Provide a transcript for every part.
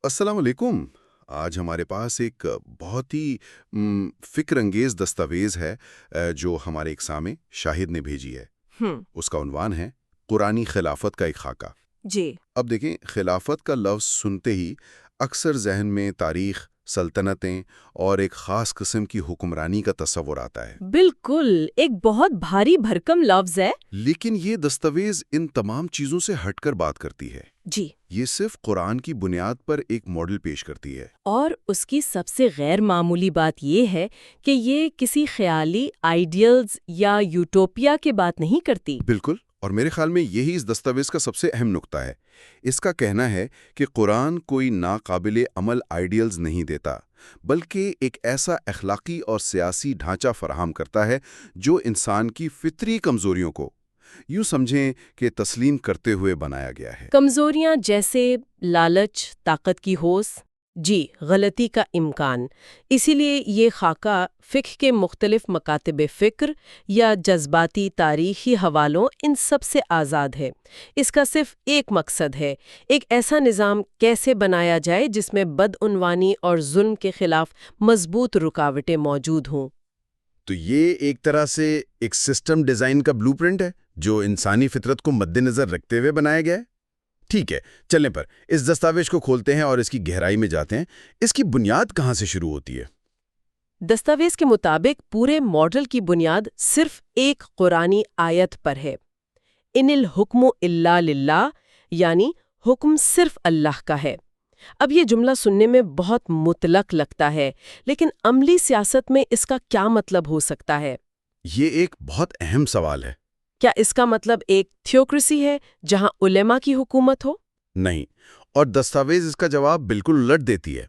السلام علیکم۔ آج ہمارے پاس ایک بہت ہی فکر انگیز دستاویز ہے جو ہمارے ایک سامع شاہد نے بھیجی ہے۔ اس کا عنوان ہے قرآنی خلافت کا ایک خاکہ۔ جی اب دیکھیں، خلافت کا لفظ سنتے ہی اکثر ذہن میں تاریخ، سلطنتیں اور ایک خاص قسم کی حکمرانی کا تصور آتا ہے۔ بالکل، ایک بہت بھاری بھرکم لفظ ہے۔ لیکن یہ دستاویز ان تمام چیزوں سے ہٹ کر بات کرتی ہے۔ جی، یہ صرف قرآن کی بنیاد پر ایک ماڈل پیش کرتی ہے۔ اور اس کی سب سے غیر معمولی بات یہ ہے کہ یہ کسی خیالی آئیڈیلز یا یوٹوپیا کی بات نہیں کرتی۔ بالکل، اور میرے خیال میں یہی اس دستاویز کا سب سے اہم نقطہ ہے۔ اس کا کہنا ہے کہ قرآن کوئی ناقابل عمل آئیڈیلز نہیں دیتا، بلکہ ایک ایسا اخلاقی اور سیاسی ڈھانچہ فراہم کرتا ہے جو انسان کی فطری کمزوریوں کو یوں سمجھیں کہ تسلیم کرتے ہوئے بنایا گیا ہے۔ کمزوریاں جیسے لالچ، طاقت کی ہوس، جی، غلطی کا امکان۔ اسی لیے یہ خاکہ فقہ کے مختلف مکاتب فکر یا جذباتی تاریخی حوالوں ان سب سے آزاد ہے۔ اس کا صرف ایک مقصد ہے، ایک ایسا نظام کیسے بنایا جائے جس میں بدعنوانی اور ظلم کے خلاف مضبوط رکاوٹیں موجود ہوں۔ تو یہ ایک طرح سے ایک سسٹم ڈیزائن کا بلو پرنٹ ہے جو انسانی فطرت کو مد نظر رکھتے ہوئے بنایا گیا ہے۔ ٹھیک ہے، چلیں پر اس دستاویز کو کھولتے ہیں اور اس کی گہرائی میں جاتے ہیں۔ اس کی بنیاد کہاں سے شروع ہوتی ہے؟ دستاویز کے مطابق پورے ماڈل کی بنیاد صرف ایک قرآنی آیت پر ہے، ان الحکم الا للہ، یعنی حکم صرف اللہ کا ہے۔ اب یہ جملہ سننے میں بہت مطلق لگتا ہے، لیکن عملی سیاست میں اس کا کیا مطلب ہو سکتا ہے؟ یہ ایک بہت اہم سوال ہے۔ کیا اس کا مطلب ایک تھیوکریسی ہے جہاں علماء کی حکومت ہو؟ نہیں، اور دستاویز اس کا جواب بالکل الٹ دیتی ہے۔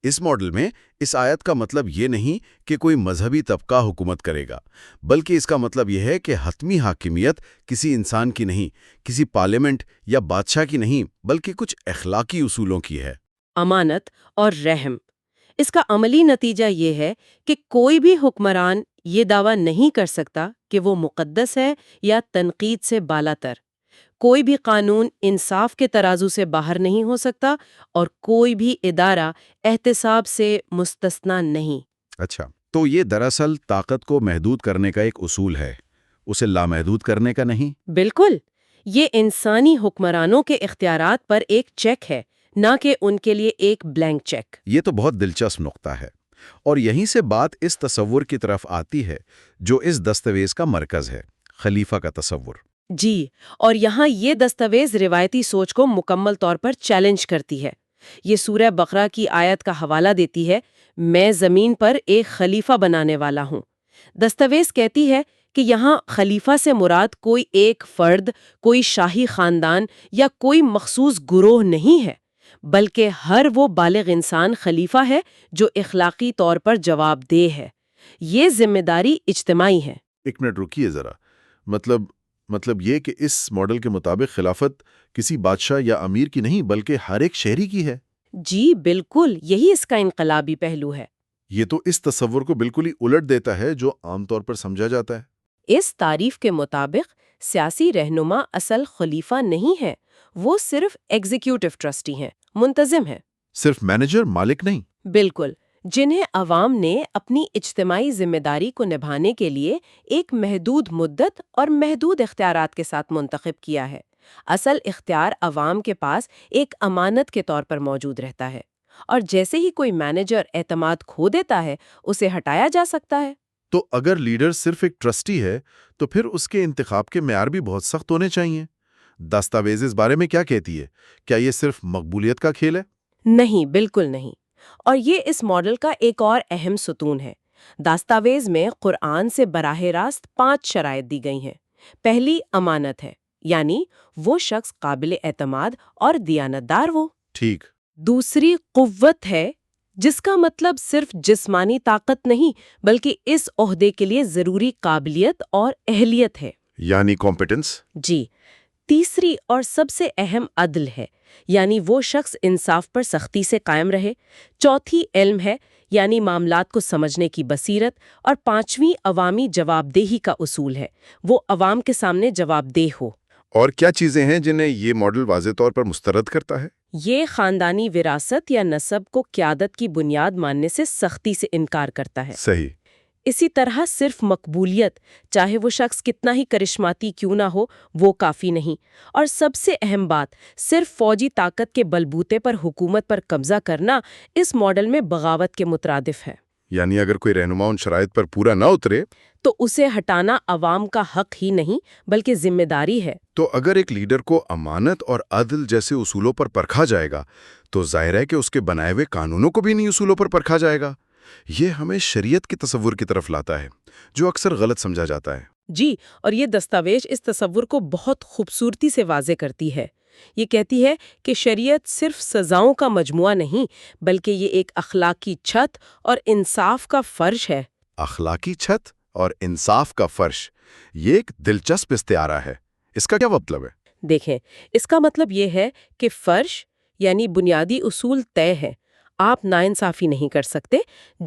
اس ماڈل میں اس آیت کا مطلب یہ نہیں کہ کوئی مذہبی طبقہ حکومت کرے گا، بلکہ اس کا مطلب یہ ہے کہ حتمی حاکمیت کسی انسان کی نہیں، کسی پارلیمنٹ یا بادشاہ کی نہیں، بلکہ کچھ اخلاقی اصولوں کی ہے۔ امانت اور رحم۔ اس کا عملی نتیجہ یہ ہے کہ کوئی بھی حکمران یہ دعویٰ نہیں کر سکتا کہ وہ مقدس ہے یا تنقید سے بالاتر۔ کوئی بھی قانون انصاف کے ترازو سے باہر نہیں ہو سکتا، اور کوئی بھی ادارہ احتساب سے مستثنی نہیں۔ اچھا، تو یہ دراصل طاقت کو محدود کرنے کا ایک اصول ہے، اسے لامحدود کرنے کا نہیں۔ بالکل، یہ انسانی حکمرانوں کے اختیارات پر ایک چیک ہے، نہ کہ ان کے لیے ایک بلینک چیک۔ یہ تو بہت دلچسپ نقطہ ہے، اور یہیں سے بات اس تصور کی طرف آتی ہے جو اس دستاویز کا مرکز ہے، خلیفہ کا تصور۔ جی، اور یہاں یہ دستاویز روایتی سوچ کو مکمل طور پر چیلنج کرتی ہے۔ یہ سورہ بقرہ کی آیت کا حوالہ دیتی ہے، میں زمین پر ایک خلیفہ بنانے والا ہوں۔ دستاویز کہتی ہے کہ یہاں خلیفہ سے مراد کوئی ایک فرد، کوئی شاہی خاندان یا کوئی مخصوص گروہ نہیں ہے، بلکہ ہر وہ بالغ انسان خلیفہ ہے جو اخلاقی طور پر جواب دہ ہے۔ یہ ذمہ داری اجتماعی ہے۔ ایک منٹ رکیے ذرا، مطلب یہ کہ اس ماڈل کے مطابق خلافت کسی بادشاہ یا امیر کی نہیں بلکہ ہر ایک شہری کی ہے۔ جی بالکل، یہی اس کا انقلابی پہلو ہے۔ یہ تو اس تصور کو بالکل ہی الٹ دیتا ہے جو عام طور پر سمجھا جاتا ہے۔ اس تعریف کے مطابق سیاسی رہنما اصل خلیفہ نہیں ہے، وہ صرف ایگزیکیوٹو ٹرسٹی ہیں، منتظم ہیں۔ صرف مینیجر، مالک نہیں۔ بالکل، جنہیں عوام نے اپنی اجتماعی ذمہ داری کو نبھانے کے لیے ایک محدود مدت اور محدود اختیارات کے ساتھ منتخب کیا ہے۔ اصل اختیار عوام کے پاس ایک امانت کے طور پر موجود رہتا ہے، اور جیسے ہی کوئی مینیجر اعتماد کھو دیتا ہے، اسے ہٹایا جا سکتا ہے۔ تو اگر لیڈر صرف ایک ٹرسٹی ہے تو پھر اس کے انتخاب کے معیار بھی بہت سخت ہونے چاہیے۔ دستاویز اس بارے میں کیا کہتی ہے؟ کیا یہ صرف مقبولیت کا کھیل ہے؟ نہیں، بالکل نہیں، اور یہ اس ماڈل کا ایک اور اہم ستون ہے۔ دستاویز میں قرآن سے براہ راست 5 شرائط دی گئی ہیں۔ پہلی امانت ہے، یعنی وہ شخص قابل اعتماد اور دیانتدار ہو۔ ٹھیک۔ دوسری قوت ہے، جس کا مطلب صرف جسمانی طاقت نہیں بلکہ اس عہدے کے لیے ضروری قابلیت اور اہلیت ہے، یعنی کمپیٹنس۔ جی۔ تیسری اور سب سے اہم عدل ہے، یعنی وہ شخص انصاف پر سختی سے قائم رہے۔ چوتھی علم ہے، یعنی معاملات کو سمجھنے کی بصیرت، اور پانچویں عوامی جواب دہی کا اصول ہے، وہ عوام کے سامنے جواب دہ ہو۔ اور کیا چیزیں ہیں جنہیں یہ ماڈل واضح طور پر مسترد کرتا ہے؟ یہ خاندانی وراثت یا نسب کو قیادت کی بنیاد ماننے سے سختی سے انکار کرتا ہے۔ صحیح۔ اسی طرح صرف مقبولیت، چاہے وہ شخص کتنا ہی کرشماتی کیوں نہ ہو، وہ کافی نہیں۔ اور سب سے اہم بات، صرف فوجی طاقت کے بلبوتے پر حکومت پر قبضہ کرنا اس ماڈل میں بغاوت کے مترادف ہے۔ یعنی اگر کوئی رہنما ان شرائط پر پورا نہ اترے تو اسے ہٹانا عوام کا حق ہی نہیں بلکہ ذمہ داری ہے۔ تو اگر ایک لیڈر کو امانت اور عدل جیسے اصولوں پر پرکھا جائے گا تو ظاہر ہے کہ اس کے بنائے ہوئے قانونوں کو بھی انہی اصولوں پر پرکھا جائے گا۔ یہ ہمیں شریعت کے تصور کی طرف لاتا ہے جو اکثر غلط سمجھا جاتا ہے۔ جی، اور یہ دستاویز اس تصور کو بہت خوبصورتی سے واضح کرتی ہے۔ یہ کہتی ہے کہ شریعت صرف سزاؤں کا مجموعہ نہیں بلکہ یہ ایک اخلاقی چھت اور انصاف کا فرش ہے۔ اخلاقی چھت اور انصاف کا فرش، یہ ایک دلچسپ استعارہ ہے۔ اس کا کیا مطلب ہے؟ دیکھیں، اس کا مطلب یہ ہے کہ فرش یعنی بنیادی اصول طے ہے۔ آپ ناانصافی نہیں کر سکتے،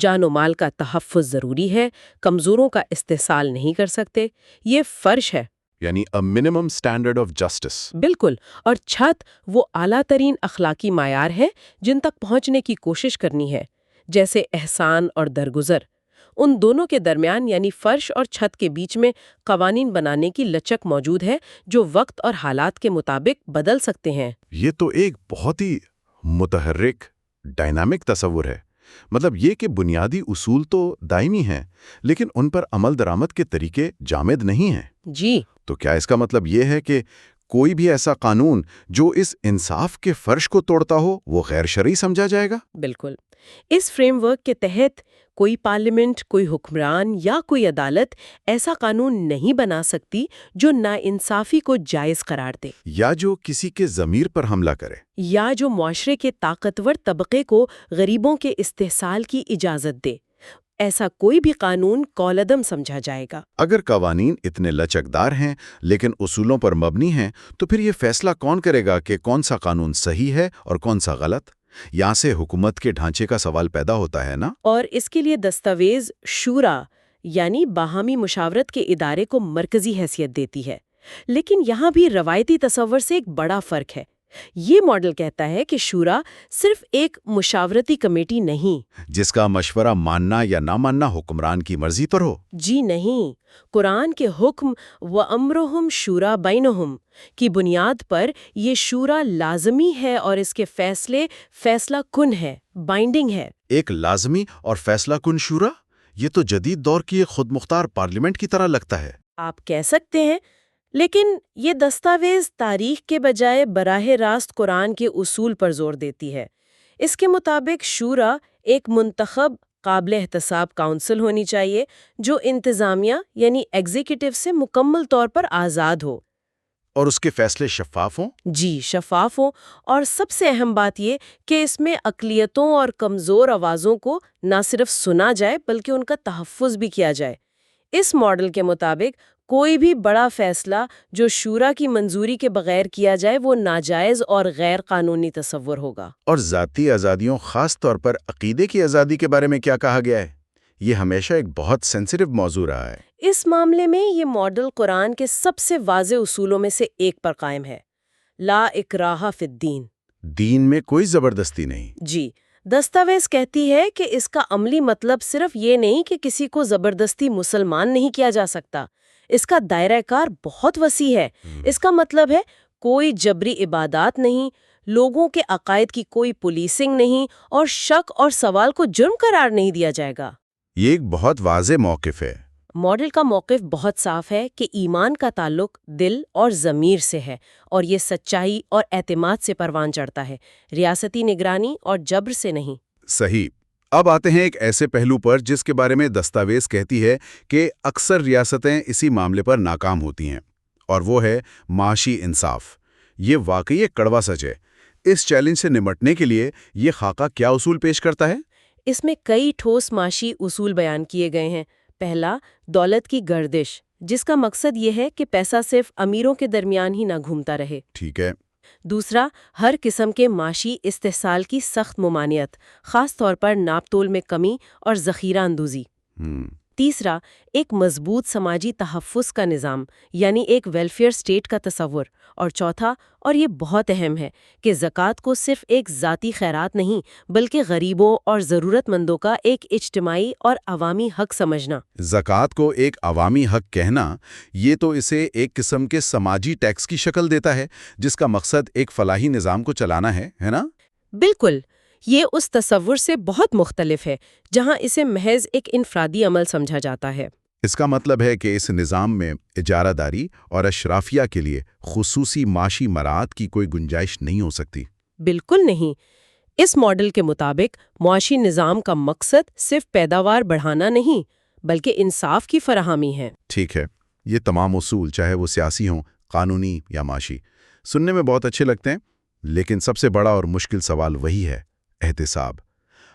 جان و مال کا تحفظ ضروری ہے، کمزوروں کا استحصال نہیں کر سکتے، یہ فرش ہے۔ یعنی a minimum standard of justice۔ بالکل، اور چھت وہ اعلیٰ ترین اخلاقی معیار ہے جن تک پہنچنے کی کوشش کرنی ہے، جیسے احسان اور درگزر۔ ان دونوں کے درمیان یعنی فرش اور چھت کے بیچ میں قوانین بنانے کی لچک موجود ہے جو وقت اور حالات کے مطابق بدل سکتے ہیں۔ یہ تو ایک بہت ہی متحرک، ڈائنامک تصور ہے۔ مطلب یہ کہ بنیادی اصول تو دائمی ہیں لیکن ان پر عمل درآمد کے طریقے جامد نہیں ہیں۔ جی، تو کیا اس کا مطلب یہ ہے کہ کوئی بھی ایسا قانون جو اس انصاف کے فرش کو توڑتا ہو وہ غیر شرعی سمجھا جائے گا؟ بالکل۔ اس فریم ورک کے تحت کوئی پارلیمنٹ، کوئی حکمران یا کوئی عدالت ایسا قانون نہیں بنا سکتی جو ناانصافی کو جائز قرار دے، یا جو کسی کے ضمیر پر حملہ کرے، یا جو معاشرے کے طاقتور طبقے کو غریبوں کے استحصال کی اجازت دے۔ ایسا کوئی بھی قانون کالعدم سمجھا جائے گا۔ اگر قوانین اتنے لچکدار ہیں لیکن اصولوں پر مبنی ہیں تو پھر یہ فیصلہ کون کرے گا کہ کون سا قانون صحیح ہے اور کون سا غلط؟ یہاں سے حکومت کے ڈھانچے کا سوال پیدا ہوتا ہے نا؟ اور اس کے لیے دستاویز شورا یعنی باہمی مشاورت کے ادارے کو مرکزی حیثیت دیتی ہے۔ لیکن یہاں بھی روایتی تصور سے ایک بڑا فرق ہے۔ یہ ماڈل کہتا ہے کہ شورا صرف ایک مشاورتی کمیٹی نہیں جس کا مشورہ ماننا یا نہ ماننا حکمران کی مرضی پر ہو۔ جی نہیں، قرآن کے حکم وَأَمْرُهُمْ شُورَىٰ بَيْنُهُمْ کی بنیاد پر یہ شورا لازمی ہے اور اس کے فیصلے فیصلہ کن ہے، بائنڈنگ ہے۔ ایک لازمی اور فیصلہ کن شورا، یہ تو جدید دور کی ایک خود مختار پارلیمنٹ کی طرح لگتا ہے۔ آپ کہہ سکتے ہیں، لیکن یہ دستاویز تاریخ کے بجائے براہ راست قرآن کے اصول پر زور دیتی ہے۔ اس کے مطابق شورا ایک منتخب قابل احتساب کونسل ہونی چاہیے جو انتظامیہ یعنی ایگزیکٹو سے مکمل طور پر آزاد ہو، اور اس کے فیصلے شفاف ہوں۔ جی شفاف ہوں، اور سب سے اہم بات یہ کہ اس میں اقلیتوں اور کمزور آوازوں کو نہ صرف سنا جائے بلکہ ان کا تحفظ بھی کیا جائے۔ اس ماڈل کے مطابق کوئی بھی بڑا فیصلہ جو شورا کی منظوری کے بغیر کیا جائے وہ ناجائز اور غیر قانونی تصور ہوگا۔ اور ذاتی آزادیوں، خاص طور پر عقیدے کی آزادی کے بارے میں کیا کہا گیا ہے؟ یہ ہمیشہ ایک بہت سینسٹیو موضوع رہا ہے۔ اس معاملے میں یہ ماڈل قرآن کے سب سے واضح اصولوں میں سے ایک پر قائم ہے، لا اکراہ فی الدین۔ دین میں کوئی زبردستی نہیں۔ جی، دستاویز کہتی ہے کہ اس کا عملی مطلب صرف یہ نہیں کہ کسی کو زبردستی مسلمان نہیں کیا جا سکتا، اس کا دائرہ کار بہت وسیع ہے۔ اس کا مطلب ہے کوئی جبری عبادات نہیں، لوگوں کے عقائد کی کوئی پولیسنگ نہیں، اور شک اور سوال کو جرم قرار نہیں دیا جائے گا۔ یہ ایک بہت واضح موقف ہے۔ ماڈل کا موقف بہت صاف ہے کہ ایمان کا تعلق دل اور ضمیر سے ہے، اور یہ سچائی اور اعتماد سے پروان چڑھتا ہے، ریاستی نگرانی اور جبر سے نہیں۔ صحیح۔ اب آتے ہیں ایک ایسے پہلو پر جس کے بارے میں دستاویز کہتی ہے کہ اکثر ریاستیں اسی معاملے پر ناکام ہوتی ہیں، اور وہ ہے معاشی انصاف۔ یہ واقعی ایک کڑوا سچ ہے۔ اس چیلنج سے نمٹنے کے لیے یہ خاکہ کیا اصول پیش کرتا ہے؟ اس میں کئی ٹھوس معاشی اصول بیان کیے گئے ہیں۔ پہلا، دولت کی گردش، جس کا مقصد یہ ہے کہ پیسہ صرف امیروں کے درمیان ہی نہ گھومتا رہے۔ ٹھیک ہے۔ دوسرا، ہر قسم کے معاشی استحصال کی سخت ممانعت، خاص طور پر ناپ تول میں کمی اور ذخیرہ اندوزی۔ تیسرا، ایک مضبوط سماجی تحفظ کا نظام یعنی ایک ویلفیئر اسٹیٹ کا تصور، اور چوتھا، اور یہ بہت اہم ہے، کہ زکوٰۃ کو صرف ایک ذاتی خیرات نہیں بلکہ غریبوں اور ضرورت مندوں کا ایک اجتماعی اور عوامی حق سمجھنا۔ زکوٰۃ کو ایک عوامی حق کہنا، یہ تو اسے ایک قسم کے سماجی ٹیکس کی شکل دیتا ہے جس کا مقصد ایک فلاحی نظام کو چلانا ہے نا؟ بالکل، یہ اس تصور سے بہت مختلف ہے جہاں اسے محض ایک انفرادی عمل سمجھا جاتا ہے۔ اس کا مطلب ہے کہ اس نظام میں اجارہ داری اور اشرافیہ کے لیے خصوصی معاشی مراعات کی کوئی گنجائش نہیں ہو سکتی۔ بالکل نہیں۔ اس ماڈل کے مطابق معاشی نظام کا مقصد صرف پیداوار بڑھانا نہیں بلکہ انصاف کی فراہمی ہے۔ ٹھیک ہے، یہ تمام اصول چاہے وہ سیاسی ہوں، قانونی یا معاشی، سننے میں بہت اچھے لگتے ہیں، لیکن سب سے بڑا اور مشکل سوال وہی ہے، احتساب۔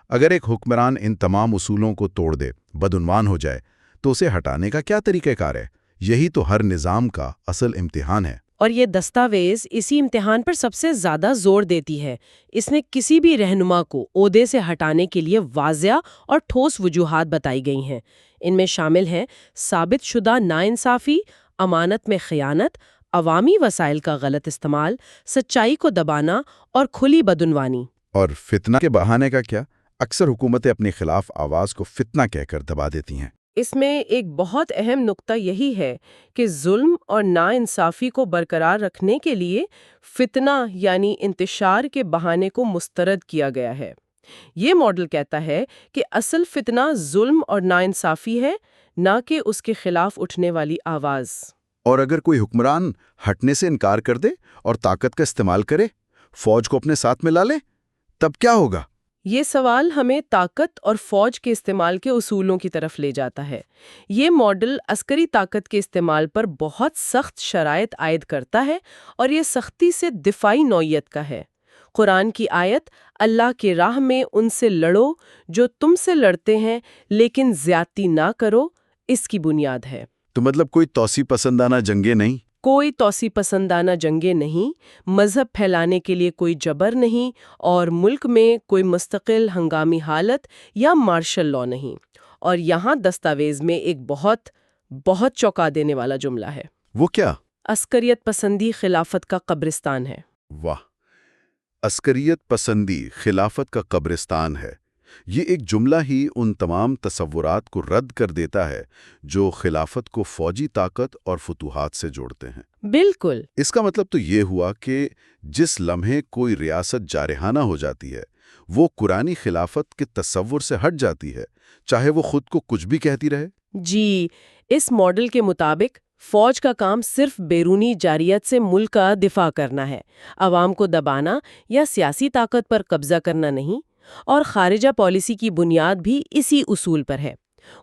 اگر ایک حکمران ان تمام اصولوں کو توڑ دے، بدعنوان ہو جائے، تو اسے ہٹانے کا کیا طریقہ کار ہے؟ یہی تو ہر نظام کا اصل امتحان ہے۔ اور یہ دستاویز اسی امتحان پر سب سے زیادہ زور دیتی ہے۔ اس نے کسی بھی رہنما کو عہدے سے ہٹانے کے لیے واضح اور ٹھوس وجوہات بتائی گئی ہیں۔ ان میں شامل ہیں ثابت شدہ ناانصافی، امانت میں خیانت، عوامی وسائل کا غلط استعمال، سچائی کو دبانا اور کھلی بدعنوانی۔ اور فتنہ کے بہانے کا کیا؟ اکثر حکومتیں اپنے خلاف آواز کو فتنہ کہہ کر دبا دیتی ہیں۔ اس میں ایک بہت اہم نقطہ یہی ہے کہ ظلم اور ناانصافی کو برقرار رکھنے کے لیے فتنہ یعنی انتشار کے بہانے کو مسترد کیا گیا ہے۔ یہ ماڈل کہتا ہے کہ اصل فتنہ ظلم اور ناانصافی ہے، نہ کہ اس کے خلاف اٹھنے والی آواز۔ اور اگر کوئی حکمران ہٹنے سے انکار کر دے اور طاقت کا استعمال کرے، فوج کو اپنے ساتھ میں لا لے، تب کیا ہوگا؟ یہ سوال ہمیں طاقت اور فوج کے استعمال کے اصولوں کی طرف لے جاتا ہے۔ یہ ماڈل عسکری طاقت کے استعمال پر بہت سخت شرائط عائد کرتا ہے اور یہ سختی سے دفاعی نوعیت کا ہے۔ قرآن کی آیت اللہ کی راہ میں ان سے لڑو جو تم سے لڑتے ہیں لیکن زیادتی نہ کرو، اس کی بنیاد ہے۔ تو مطلب کوئی توسیع پسندانہ جنگیں نہیں؟ کوئی توسیع پسندانہ جنگیں نہیں، مذہب پھیلانے کے لیے کوئی جبر نہیں، اور ملک میں کوئی مستقل ہنگامی حالت یا مارشل لاء نہیں۔ اور یہاں دستاویز میں ایک بہت چونکا دینے والا جملہ ہے۔ وہ کیا؟ عسکریت پسندی خلافت کا قبرستان ہے۔ واہ، عسکریت پسندی خلافت کا قبرستان ہے۔ یہ ایک جملہ ہی ان تمام تصورات کو رد کر دیتا ہے جو خلافت کو فوجی طاقت اور فتوحات سے جوڑتے ہیں۔ بالکل۔ اس کا مطلب تو یہ ہوا کہ جس لمحے کوئی ریاست جارحانہ ہو جاتی ہے، وہ قرآنی خلافت کے تصور سے ہٹ جاتی ہے، چاہے وہ خود کو کچھ بھی کہتی رہے۔ جی، اس ماڈل کے مطابق فوج کا کام صرف بیرونی جارحیت سے ملک کا دفاع کرنا ہے، عوام کو دبانا یا سیاسی طاقت پر قبضہ کرنا نہیں، اور خارجہ پالیسی کی بنیاد بھی اسی اصول پر ہے۔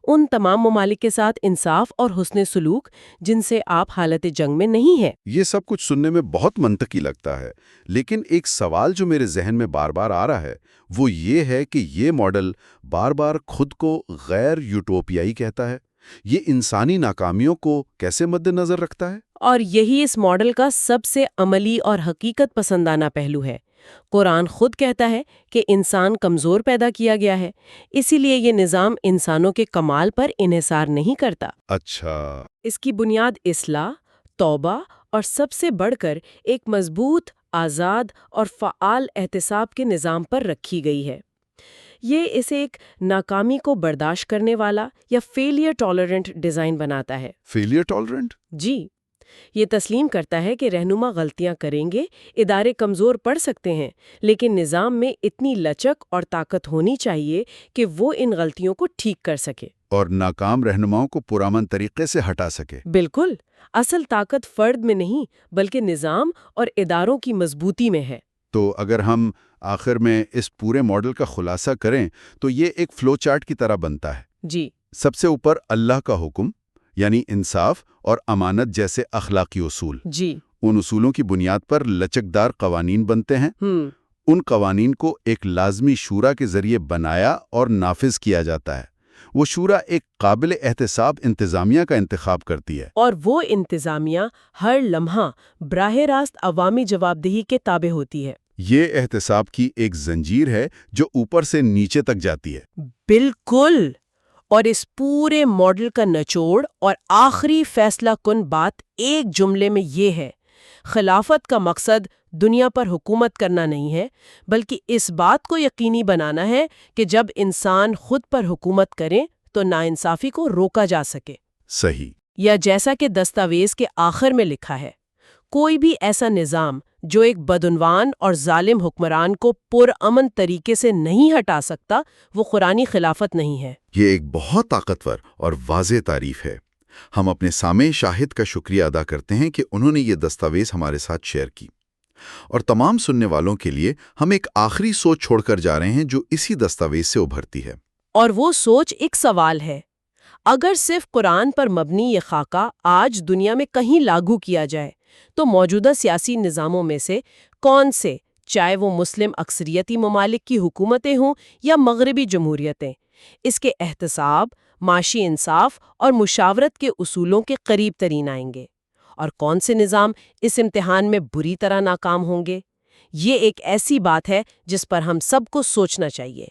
ان تمام ممالک کے ساتھ انصاف اور حسن سلوک جن سے آپ حالت جنگ میں نہیں ہیں۔ یہ سب کچھ سننے میں بہت منطقی لگتا ہے، لیکن ایک سوال جو میرے ذہن میں بار بار آ رہا ہے وہ یہ ہے کہ یہ ماڈل بار بار خود کو غیر یوٹوپیائی کہتا ہے۔ یہ انسانی ناکامیوں کو کیسے مد نظر رکھتا ہے؟ اور یہی اس ماڈل کا سب سے عملی اور حقیقت پسندانہ پہلو ہے۔ قرآن خود کہتا ہے کہ انسان کمزور پیدا کیا گیا ہے، اسی لیے یہ نظام انسانوں کے کمال پر انحصار نہیں کرتا۔ اچھا۔ اس کی بنیاد اصلاح، توبہ اور سب سے بڑھ کر ایک مضبوط، آزاد اور فعال احتساب کے نظام پر رکھی گئی ہے۔ یہ اسے ایک ناکامی کو برداشت کرنے والا یا فیلئر ٹالرنٹ ڈیزائن بناتا ہے۔ Failure tolerant? جی، یہ تسلیم کرتا ہے کہ رہنما غلطیاں کریں گے، ادارے کمزور پڑ سکتے ہیں، لیکن نظام میں اتنی لچک اور طاقت ہونی چاہیے کہ وہ ان غلطیوں کو ٹھیک کر سکے اور ناکام رہنماؤں کو پرامن طریقے سے ہٹا سکے۔ بالکل، اصل طاقت فرد میں نہیں بلکہ نظام اور اداروں کی مضبوطی میں ہے۔ تو اگر ہم آخر میں اس پورے ماڈل کا خلاصہ کریں تو یہ ایک فلو چارٹ کی طرح بنتا ہے۔ جی، سب سے اوپر اللہ کا حکم، یعنی انصاف اور امانت جیسے اخلاقی اصول۔ جی، ان اصولوں کی بنیاد پر لچکدار قوانین بنتے ہیں۔ ان قوانین کو ایک لازمی شورا کے ذریعے بنایا اور نافذ کیا جاتا ہے۔ وہ شورا ایک قابل احتساب انتظامیہ کا انتخاب کرتی ہے، اور وہ انتظامیہ ہر لمحہ براہ راست عوامی جواب دہی کے تابع ہوتی ہے۔ یہ احتساب کی ایک زنجیر ہے جو اوپر سے نیچے تک جاتی ہے۔ بالکل، اور اس پورے ماڈل کا نچوڑ اور آخری فیصلہ کن بات ایک جملے میں یہ ہے: خلافت کا مقصد دنیا پر حکومت کرنا نہیں ہے، بلکہ اس بات کو یقینی بنانا ہے کہ جب انسان خود پر حکومت کریں تو ناانصافی کو روکا جا سکے۔ صحیح۔ یا جیسا کہ دستاویز کے آخر میں لکھا ہے، کوئی بھی ایسا نظام جو ایک بدعنوان اور ظالم حکمران کو پرامن طریقے سے نہیں ہٹا سکتا، وہ قرآنی خلافت نہیں ہے۔ یہ ایک بہت طاقتور اور واضح تعریف ہے۔ ہم اپنے سامع شاہد کا شکریہ ادا کرتے ہیں کہ انہوں نے یہ دستاویز ہمارے ساتھ شیئر کی۔ اور تمام سننے والوں کے لیے ہم ایک آخری سوچ چھوڑ کر جا رہے ہیں جو اسی دستاویز سے ابھرتی ہے۔ اور وہ سوچ ایک سوال ہے: اگر صرف قرآن پر مبنی یہ خاکہ آج دنیا میں کہیں لاگو کیا جائے تو موجودہ سیاسی نظاموں میں سے کون سے، چاہے وہ مسلم اکثریتی ممالک کی حکومتیں ہوں یا مغربی جمہوریتیں، اس کے احتساب، معاشی انصاف اور مشاورت کے اصولوں کے قریب ترین آئیں گے؟ اور کون سے نظام اس امتحان میں بری طرح ناکام ہوں گے؟ یہ ایک ایسی بات ہے جس پر ہم سب کو سوچنا چاہیے۔